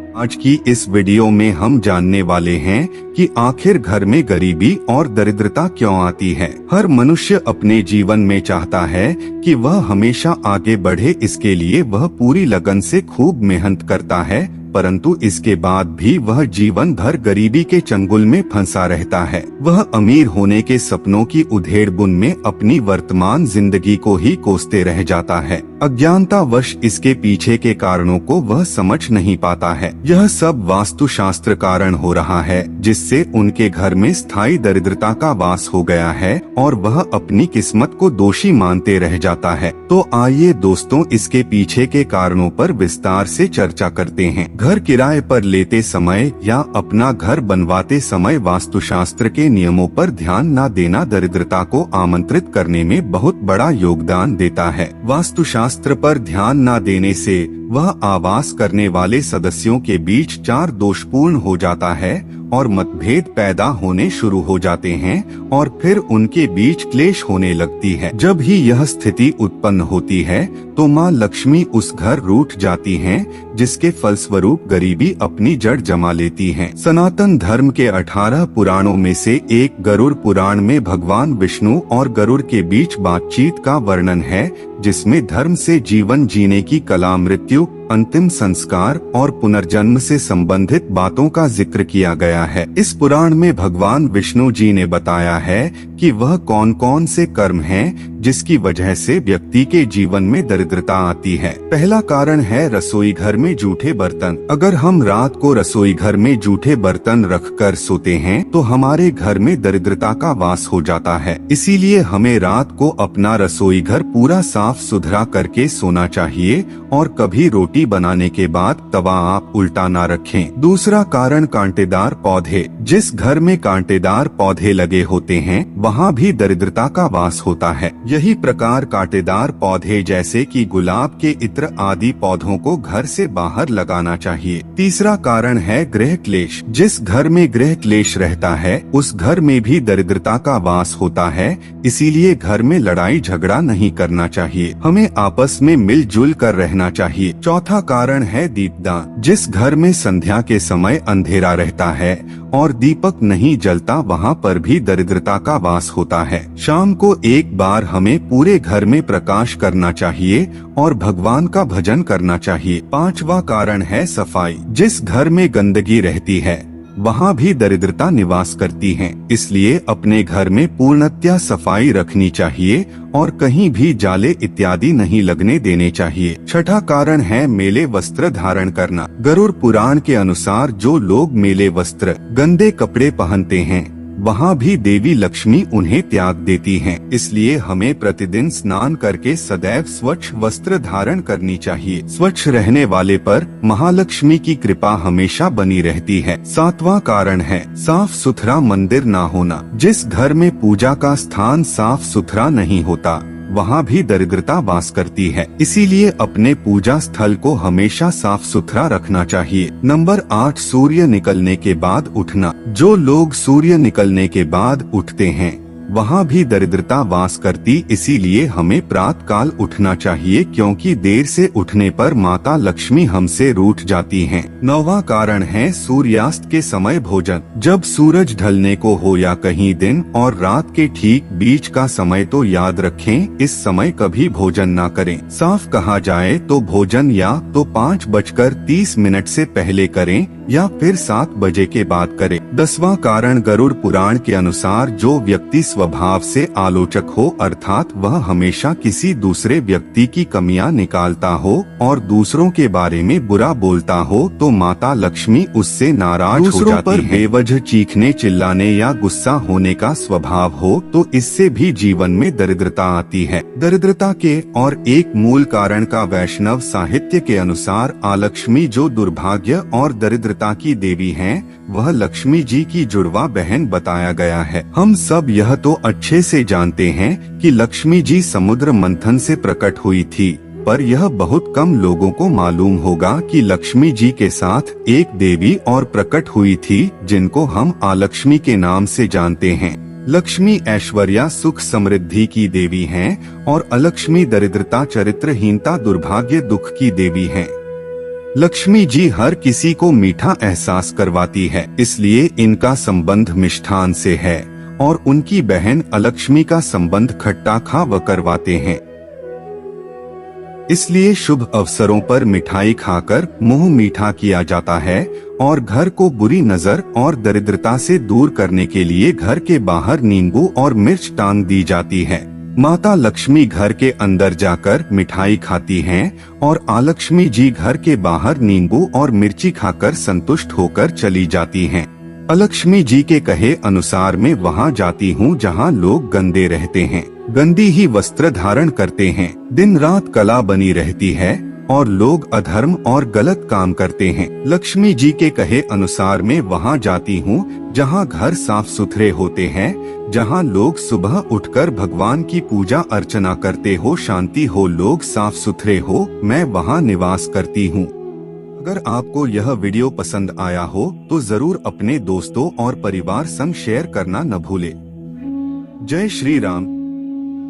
आज की इस वीडियो में हम जानने वाले हैं कि आखिर घर में गरीबी और दरिद्रता क्यों आती है। हर मनुष्य अपने जीवन में चाहता है कि वह हमेशा आगे बढ़े, इसके लिए वह पूरी लगन से खूब मेहनत करता है, परंतु इसके बाद भी वह जीवन भर गरीबी के चंगुल में फंसा रहता है। वह अमीर होने के सपनों की उधेड़-बुन में अपनी वर्तमान जिंदगी को ही कोसते रह जाता है। अज्ञानतावश इसके पीछे के कारणों को वह समझ नहीं पाता है। यह सब वास्तुशास्त्र कारण हो रहा है, जिससे उनके घर में स्थायी दरिद्रता का वास हो गया है और वह अपनी किस्मत को दोषी मानते रह जाता है। तो आइए दोस्तों, इसके पीछे के कारणों पर विस्तार से चर्चा करते हैं। घर किराए पर लेते समय या अपना घर बनवाते समय वास्तुशास्त्र के नियमों पर ध्यान न देना दरिद्रता को आमंत्रित करने में बहुत बड़ा योगदान देता है। वास्तुशास्त्र पर ध्यान न देने से वह आवास करने वाले सदस्यों के बीच चार दोषपूर्ण हो जाता है और मतभेद पैदा होने शुरू हो जाते हैं और फिर उनके बीच क्लेश होने लगती है। जब ही यह स्थिति उत्पन्न होती है तो माँ लक्ष्मी उस घर रूठ जाती हैं, जिसके फलस्वरूप गरीबी अपनी जड़ जमा लेती है। सनातन धर्म के 18 पुराणों में से एक गरुड़ पुराण में भगवान विष्णु और गरुड़ के बीच बातचीत का वर्णन है, जिसमें धर्म से जीवन जीने की कला, मृत्यु, अंतिम संस्कार और पुनर्जन्म से संबंधित बातों का जिक्र किया गया है। इस पुराण में भगवान विष्णु जी ने बताया है कि वह कौन कौन से कर्म हैं जिसकी वजह से व्यक्ति के जीवन में दरिद्रता आती है। पहला कारण है रसोई घर में जूठे बर्तन। अगर हम रात को रसोई घर में जूठे बर्तन रखकर सोते हैं तो हमारे घर में दरिद्रता का वास हो जाता है। इसीलिए हमें रात को अपना रसोई घर पूरा साफ सुथरा करके सोना चाहिए और कभी रोटी बनाने के बाद तवा आप उल्टा ना रखें। दूसरा कारण कांटेदार पौधे। जिस घर में कांटेदार पौधे लगे होते हैं वहाँ भी दरिद्रता का वास होता है। यही प्रकार कांटेदार पौधे जैसे कि गुलाब के इत्र आदि पौधों को घर से बाहर लगाना चाहिए। तीसरा कारण है गृह क्लेश। जिस घर में गृह क्लेश रहता है उस घर में भी दरिद्रता का वास होता है, इसीलिए घर में लड़ाई झगड़ा नहीं करना चाहिए। हमें आपस में मिलजुल कर रहना चाहिए। चौथा कारण है दीपदान। जिस घर में संध्या के समय अंधेरा रहता है और दीपक नहीं जलता वहाँ पर भी दरिद्रता का वास होता है। शाम को एक बार हमें पूरे घर में प्रकाश करना चाहिए और भगवान का भजन करना चाहिए। पांचवा कारण है सफाई। जिस घर में गंदगी रहती है वहाँ भी दरिद्रता निवास करती है, इसलिए अपने घर में पूर्णतया सफाई रखनी चाहिए और कहीं भी जाले इत्यादि नहीं लगने देने चाहिए। छठा कारण है मेले वस्त्र धारण करना। गरुड़ पुराण के अनुसार जो लोग मेले वस्त्र, गंदे कपड़े पहनते हैं वहाँ भी देवी लक्ष्मी उन्हें त्याग देती हैं। इसलिए हमें प्रतिदिन स्नान करके सदैव स्वच्छ वस्त्र धारण करनी चाहिए। स्वच्छ रहने वाले पर महालक्ष्मी की कृपा हमेशा बनी रहती है। सातवां कारण है साफ सुथरा मंदिर ना होना। जिस घर में पूजा का स्थान साफ सुथरा नहीं होता वहाँ भी दरिद्रता वास करती है, इसीलिए अपने पूजा स्थल को हमेशा साफ सुथरा रखना चाहिए। नंबर 8 सूर्य निकलने के बाद उठना। जो लोग सूर्य निकलने के बाद उठते हैं वहाँ भी दरिद्रता वास करती, इसीलिए हमें प्रातः काल उठना चाहिए, क्योंकि देर से उठने पर माता लक्ष्मी हमसे रूठ जाती हैं। 9वां कारण है सूर्यास्त के समय भोजन। जब सूरज ढलने को हो या कहीं दिन और रात के ठीक बीच का समय तो याद रखें, इस समय कभी भोजन ना करें। साफ कहा जाए तो भोजन या तो 5:30 से पहले करें या फिर 7 बजे के बाद करें। 10वां कारण गरुड़ पुराण के अनुसार जो व्यक्ति स्वभाव से आलोचक हो, अर्थात वह हमेशा किसी दूसरे व्यक्ति की कमियां निकालता हो और दूसरों के बारे में बुरा बोलता हो तो माता लक्ष्मी उससे नाराज हो जाती है। बेवजह चीखने, चिल्लाने या गुस्सा होने का स्वभाव हो तो इससे भी जीवन में दरिद्रता आती है। दरिद्रता के और एक मूल कारण का वैष्णव साहित्य के अनुसार आलक्ष्मी जो दुर्भाग्य और दरिद्रता की देवी हैं, वह लक्ष्मी जी की जुड़वा बहन बताया गया है। हम सब यह तो अच्छे से जानते हैं कि लक्ष्मी जी समुद्र मंथन से प्रकट हुई थी, पर यह बहुत कम लोगों को मालूम होगा कि लक्ष्मी जी के साथ एक देवी और प्रकट हुई थी, जिनको हम आलक्ष्मी के नाम से जानते हैं। लक्ष्मी ऐश्वर्या, सुख, समृद्धि की देवी हैं और अलक्ष्मी दरिद्रता, चरित्रहीनता, दुर्भाग्य, दुख की देवी हैं। लक्ष्मी जी हर किसी को मीठा एहसास करवाती है, इसलिए इनका संबंध मिष्ठान से है और उनकी बहन अलक्ष्मी का संबंध खट्टा खा व करवाते हैं। इसलिए शुभ अवसरों पर मिठाई खाकर मुंह मीठा किया जाता है और घर को बुरी नजर और दरिद्रता से दूर करने के लिए घर के बाहर नींबू और मिर्च टांग दी जाती है। माता लक्ष्मी घर के अंदर जाकर मिठाई खाती हैं और अलक्ष्मी जी घर के बाहर नींबू और मिर्ची खाकर संतुष्ट होकर चली जाती हैं। अलक्ष्मी जी के कहे अनुसार मैं वहाँ जाती हूँ जहाँ लोग गंदे रहते हैं, गंदी ही वस्त्र धारण करते हैं, दिन रात कला बनी रहती है और लोग अधर्म और गलत काम करते हैं। लक्ष्मी जी के कहे अनुसार मैं वहाँ जाती हूँ जहाँ घर साफ सुथरे होते हैं, जहाँ लोग सुबह उठकर भगवान की पूजा अर्चना करते हो, शांति हो, लोग साफ सुथरे हो, मैं वहाँ निवास करती हूँ। अगर आपको यह वीडियो पसंद आया हो तो जरूर अपने दोस्तों और परिवार संग शेयर करना न भूले। जय श्री राम।